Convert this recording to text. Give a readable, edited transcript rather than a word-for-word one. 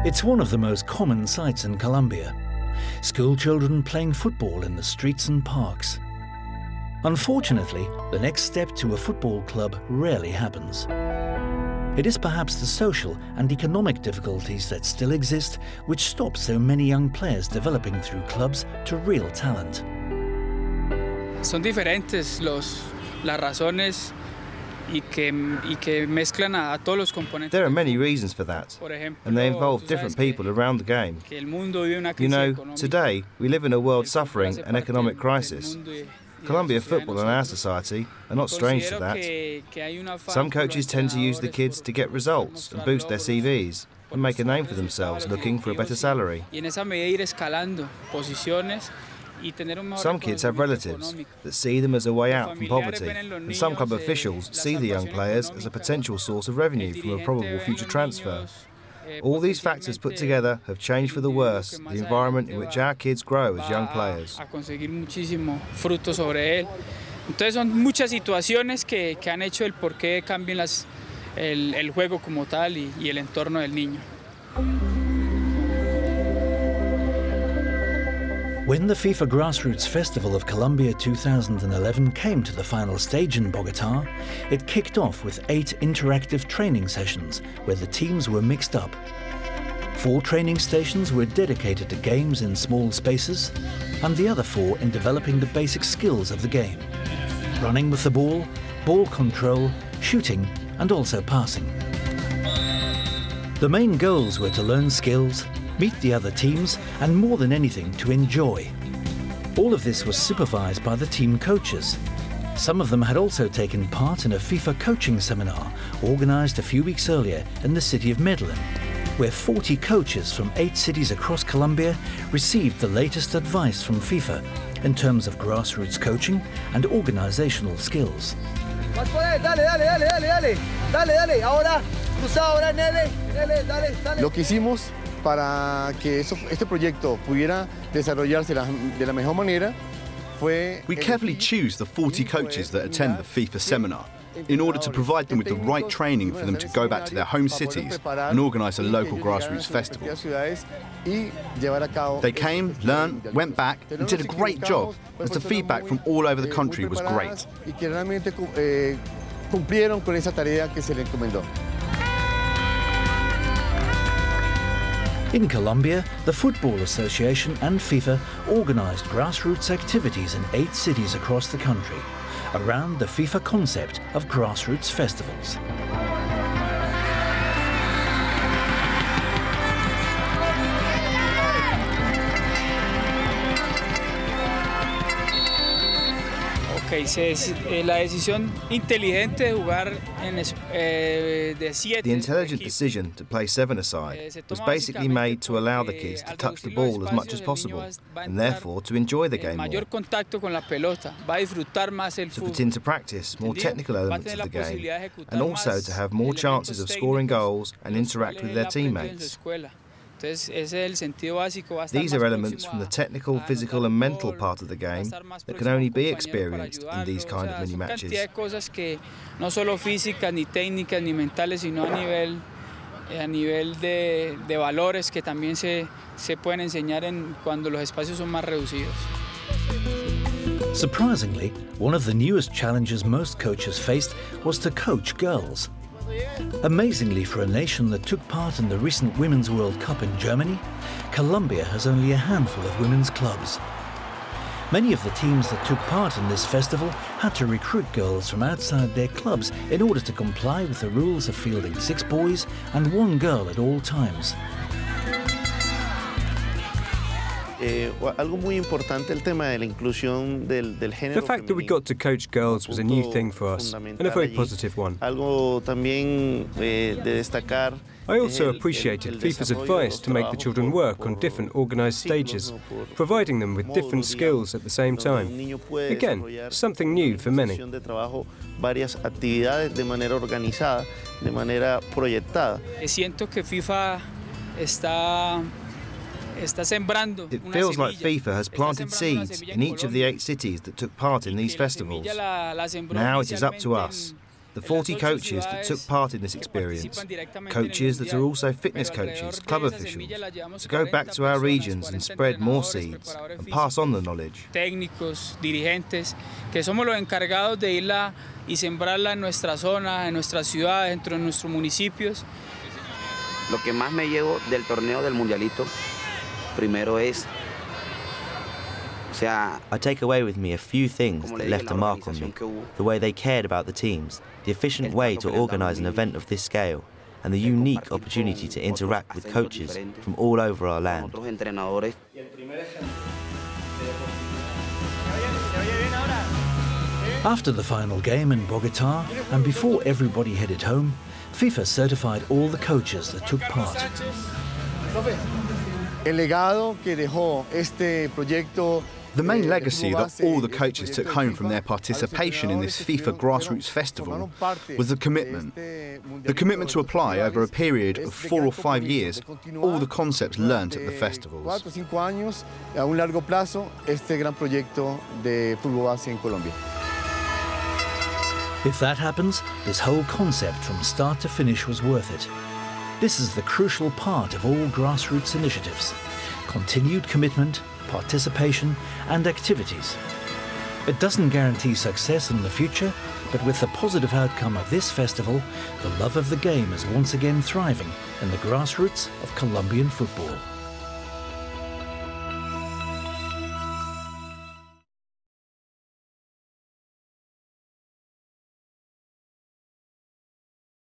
It's one of the most common sights in Colombia. School children playing football in the streets and parks. Unfortunately, the next step to a football club rarely happens. It is perhaps the social and economic difficulties that still exist which stop so many young players developing through clubs to real talent. Son diferentes las razones y que mezclan a todos los componentes. There are many reasons for that, and they involve different people around the game. You know, today we live in a world suffering an economic crisis. Colombia football and our society are not strange to that. Some coaches tend to use the kids to get results and boost their CVs and make a name for themselves looking for a better salary. Some kids have relatives that see them as a way out from poverty, and some club officials see the young players as a potential source of revenue from a probable future transfer. All these factors put together have changed for the worse the environment in which our kids grow as young players. Entonces son muchas situaciones que han hecho el por qué cambien el juego como tal y el entorno del niño. When the FIFA Grassroots Festival of Colombia 2011 came to the final stage in Bogotá, it kicked off with 8 interactive training sessions where the teams were mixed up. 4 training stations were dedicated to games in small spaces, and the other 4 in developing the basic skills of the game: running with the ball, ball control, shooting, and also passing. The main goals were to learn skills, meet the other teams, and more than anything, to enjoy. All of this was supervised by the team coaches. Some of them had also taken part in a FIFA coaching seminar organized a few weeks earlier in the city of Medellin, where 40 coaches from 8 cities across Colombia received the latest advice from FIFA in terms of grassroots coaching and organizational skills. Lo que hicimos para que este proyecto pudiera desarrollarse de la mejor manera fue... We carefully choose the 40 coaches that attend the FIFA seminar in order to provide them with the right training for them to go back to their home cities and organise a local grassroots festival. They came, learned, went back and did a great job, as the feedback from all over the country was great. Cumplieron con esa tarea que se les encomendó. In Colombia, the Football Association and FIFA organised grassroots activities in 8 cities across the country, around the FIFA concept of grassroots festivals. La decisión inteligente de jugar de 7. The intelligent decision to play 7-a-side was basically made to allow the kids to touch the ball as much as possible and therefore to enjoy the game more. To put into practice more technical elements of the game and also to have more chances of scoring goals and interact with their teammates. These are elements from the technical, physical and mental part of the game that can only be experienced in these kind of mini-matches. No solo físicas, ni técnicas, ni mentales, sino a nivel de valores que también se pueden enseñar cuando los espacios son más reducidos. Surprisingly, one of the newest challenges most coaches faced was to coach girls. Amazingly, for a nation that took part in the recent Women's World Cup in Germany, Colombia has only a handful of women's clubs. Many of the teams that took part in this festival had to recruit girls from outside their clubs in order to comply with the rules of fielding 6 boys and 1 girl at all times. Algo muy importante, el tema de la inclusión del género. The fact that we got to coach girls was a new thing for us, and a very positive one. Algo también de destacar. I also appreciated FIFA's advice to make the children work on different organised stages, providing them with different skills at the same time. Again, something new for many. Varias actividades de manera organizada, de manera proyectada. Siento que FIFA está sembrando. It feels like FIFA has planted seeds in each of the 8 cities that took part in these festivals. Now it is up to us, The 40 coaches that took part in this experience, coaches that are also fitness coaches, club officials, to go back to our regions and spread more seeds and pass on the knowledge. Técnicos, dirigentes, que somos los encargados de irla y sembrarla en nuestra zona, en nuestras ciudades, dentro de nuestros municipios. Lo que más me llevo del torneo del Mundialito, primero es I take away with me a few things that left a mark on me. The way they cared about the teams, the efficient way to organise an event of this scale, and the unique opportunity to interact with coaches from all over our land. After the final game in Bogotá, and before everybody headed home, FIFA certified all the coaches that took part. El legado que dejó este proyecto. The main legacy that all the coaches took home from their participation in this FIFA Grassroots Festival was the commitment. The commitment to apply over a period of 4 or 5 years all the concepts learnt at the festivals. 4 o 5 años, a un largo plazo, este gran proyecto de fútbol base en Colombia. If that happens, this whole concept from start to finish was worth it. This is the crucial part of all grassroots initiatives: continued commitment, participation and activities. It doesn't guarantee success in the future, but with the positive outcome of this festival, the love of the game is once again thriving in the grassroots of Colombian football.